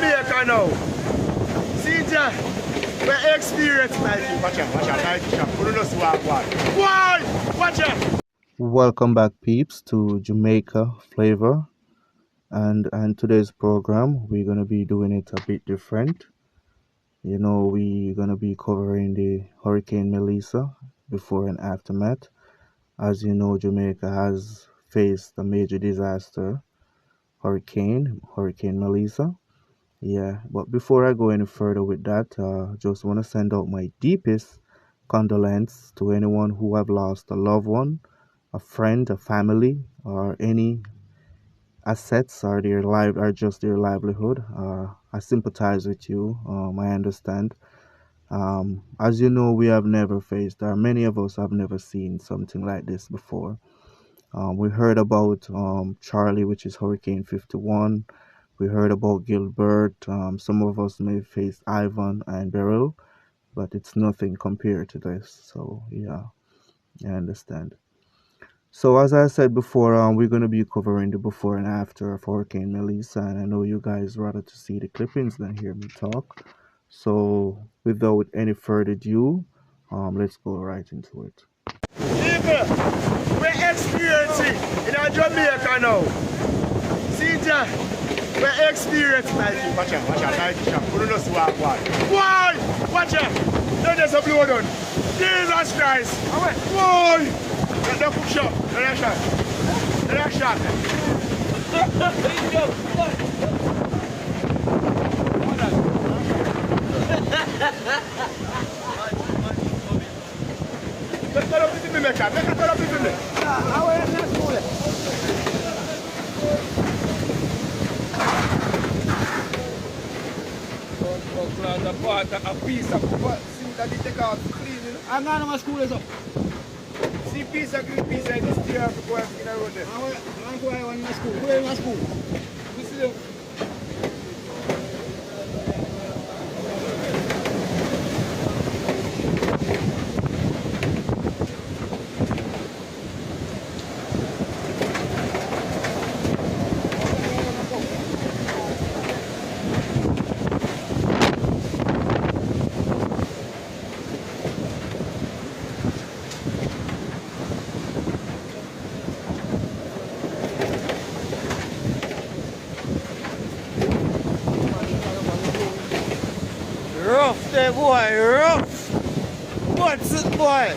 Jamaica now. See ya. We experience Nike. Watch out, Nike shop. We don't know what. Why? Watch out. Welcome back, peeps, to Jamaica Flavor. And today's program, we're gonna be doing it a bit different. You know, we're gonna be covering the Hurricane Melissa before and aftermath. As you know, Jamaica has faced a major disaster, Hurricane Melissa. Yeah, but before I go any further with that, just want to send out my deepest condolence to anyone who have lost a loved one, a friend, a family, or any assets or their life or just their livelihood. I sympathize with you. I understand. As you know, we have never faced, or many of us have never seen something like this before. We heard about Charlie, which is Hurricane 51. We heard about Gilbert. Some of us may face Ivan and Beryl, but it's nothing compared to this. So, yeah, I understand. So, as I said before, we're going to be covering the before and after of Hurricane Melissa, and I know you guys rather to see the clippings than hear me talk. So, without any further ado, let's go right into it. People, we're experiencing in Jamaica now. See ya. We're experiencing Nike. Watch out, Nike shop. We don't know what. Why? Watch out. Don't just upload on. Jesus Christ. Why? Let them push up. Let that shot. Let's turn up the TV, make a turn up the TV. How are you not cool? A piece of see that they take out clean. I'm not on school as well. See piece of green piece like this here for going in the road there. I'm going to school. Where in school? You see them? Rough there, boy, rough. What's it, boy?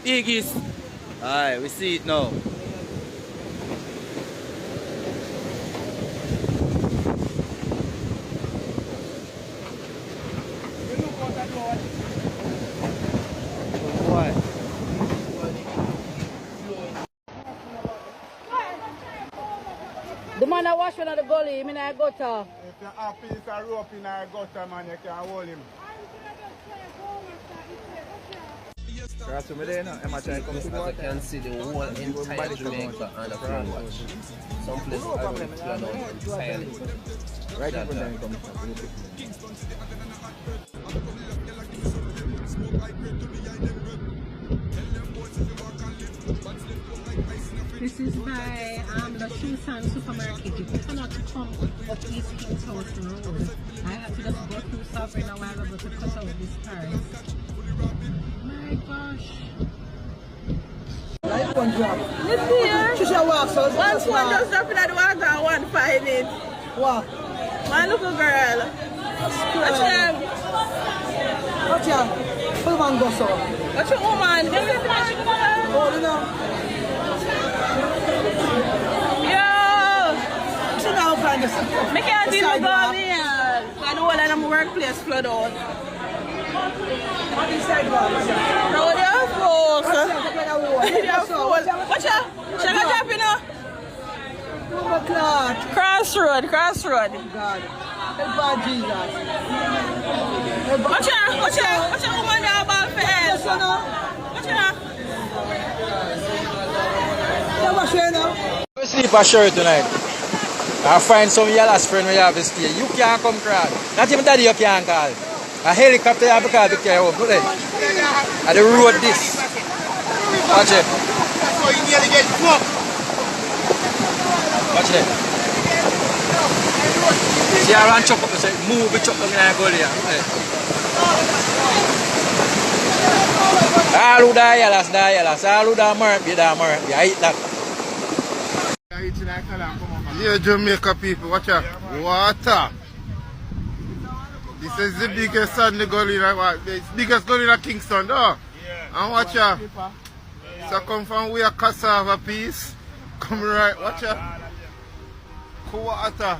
Biggest. Alright, we see it now. The man I wash one of the gully, him in a gutter. If you have a piece of rope in a gutter, man, you can hold him. As I can see the whole entire Jamaica under flood watch. Some places are going to flood out entirely. Right in front of This is by the Shoesan supermarket. If you cannot come up East King's House Road, I have to just go through Sovereign a while ago to cut out this car. My gosh. This here, once one just drop in the water and one find it. What? My little girl. Watch him. Watch out. Who man go so? Watch your woman. Oh, you know. Yo! You know how find this. I can't even go here. I know all of them workplace flood out. What is sidewalk? No, they're folks. They're folks. Watch out. Shall I drop you now? Crossroad. God. Help Jesus. Watch out, woman, you're about to help. Watch out. We sleep ashore tonight. I find some yellow friend we have to stay. You can't come crowd. Not even daddy you can't call. A helicopter here because the car over there. And the road this. Watch it. So you nearly get fucked. Watch it. See I run chop up, say move the chop down in the gully. All who die yellows. All who die mark, I eat that. Yeah, Jamaica people, watch out. Water. This is the biggest sun the gully, the biggest gully in Kingston, though. And watch out. So come from where cassava piece. Come right, watch out. Cool water.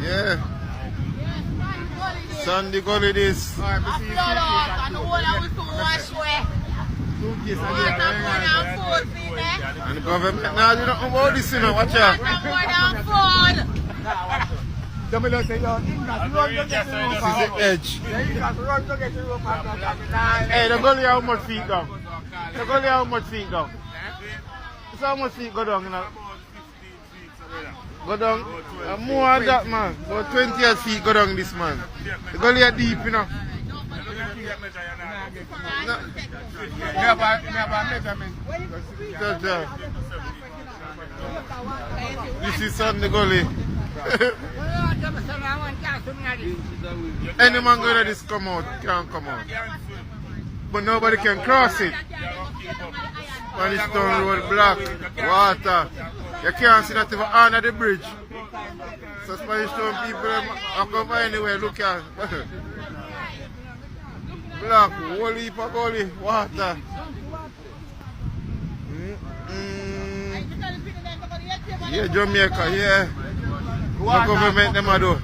Yeah. Sunday gully this. And the government now you don't know about this, you know, watch out. This is the edge. Hey, the gully how much feet down? The gully how much feet down? It's how much feet go down, you know? Go down, more than that, man. About 20 feet go down this, man. The gully are deep, you know. This is Sunday gully. Any man going to this come out, can't come out. But nobody can cross it. When it's down road black, water. You can't see that even under the bridge. So Spanish Town people are come anywhere, look at black, whole heap of gully, water. Yeah, Jamaica, yeah. What government them a do?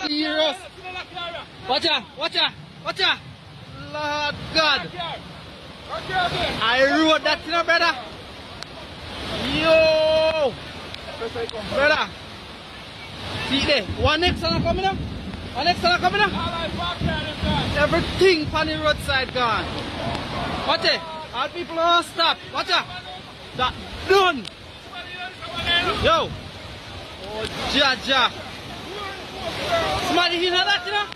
Serious. Watch out. Lord God. I rode that, you know, brother. Yo. Brother. See there. One next one coming up. Everything on the roadside gone. Watch it. All people all stop. Watch out. That done. Yo. Oh, Jaja. Somebody in that, you know?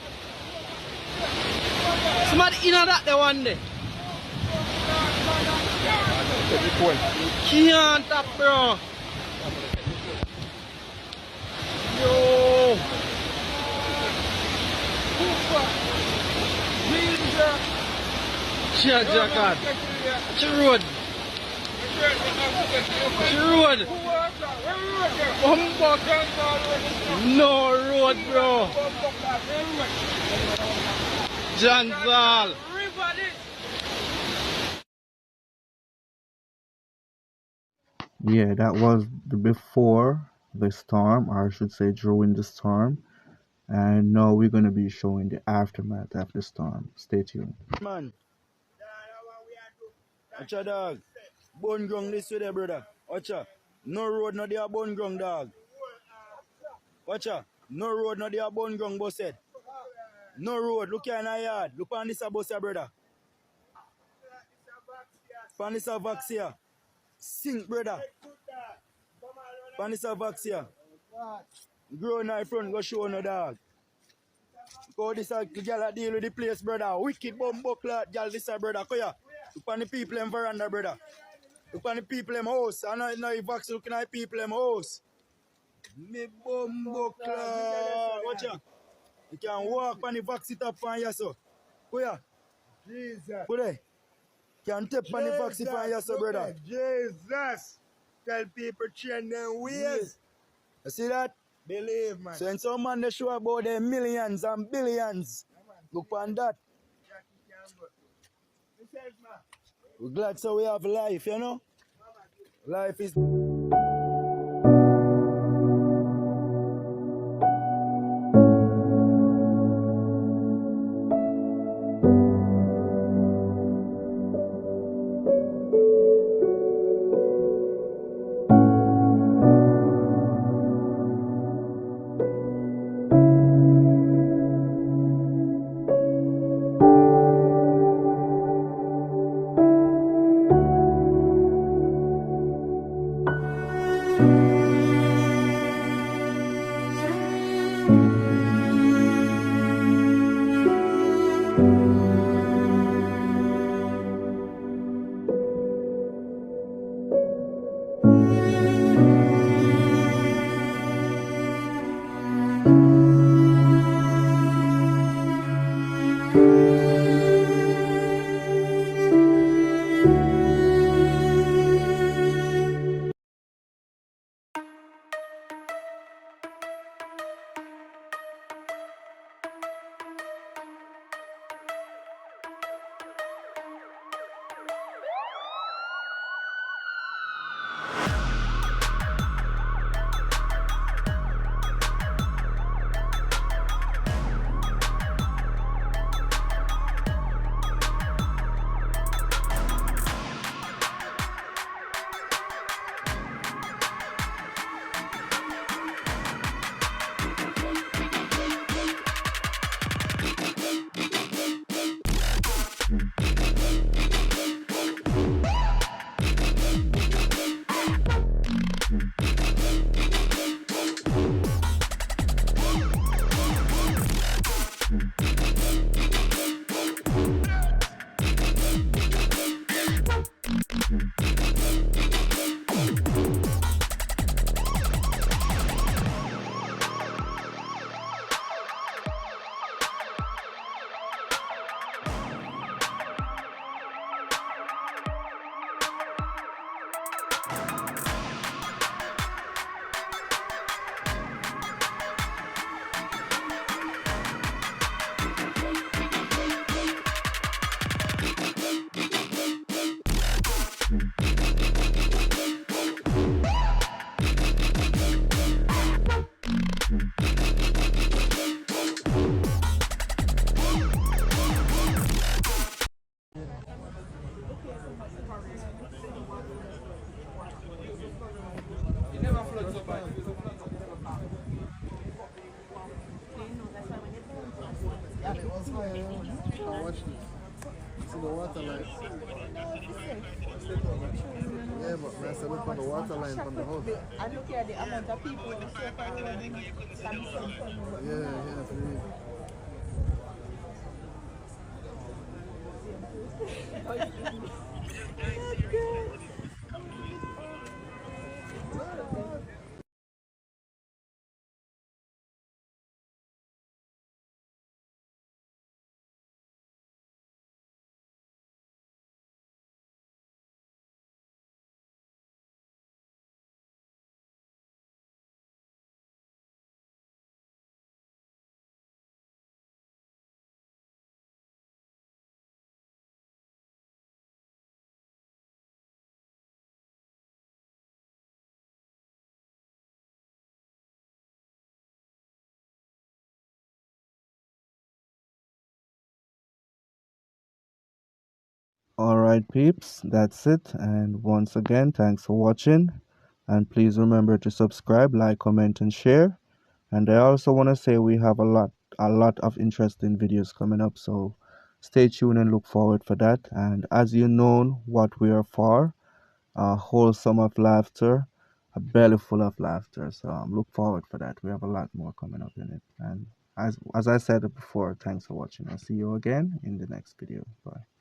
Somebody in that the one day. Can't stop, bro. Yo. Jaja God. What's the road? No road, bro. Janzal. Yeah, that was before the storm, or I should say during the storm. And now we're going to be showing the aftermath of the storm. Stay tuned. Man, watcha dog. Bone ground this way there, brother. Watcha. No road, no there bone ground, dog. Watcha. No road, no there bone ground, boss said. No road. Look here in our yard. Look on this boss here, brother. On this vax here. Sink, brother. On this vax here. Grow in front, go show no dog. Go this girl deal with the place, brother. Wicked bomb buckler, girl this brother. Go here. Look on the people in veranda, brother. Look on the people in house. I know you vax looking at the people in house. Me bomb buckler. Watch out. You can walk on the vax it up on you, so. Go here. Jesus. Go there. Can tap on the vax it on you, so, brother. Jesus. Tell people change their ways. You see that? Believe, man. So when some man they show about their millions and billions, look on that. We're glad so we have life, you know? Life is... Watch this. See the water line. Yeah, but I said look on the water line from the house. And look at the amount of people who stay for the road. Yeah, for real. Alright, peeps, that's it. And once again, thanks for watching. And please remember to subscribe, like, comment, and share. And I also want to say we have a lot of interesting videos coming up. So stay tuned and look forward for that. And as you know what we are for, a wholesome of laughter, a belly full of laughter. So look forward for that. We have a lot more coming up in it. And as I said before, thanks for watching. I'll see you again in the next video. Bye.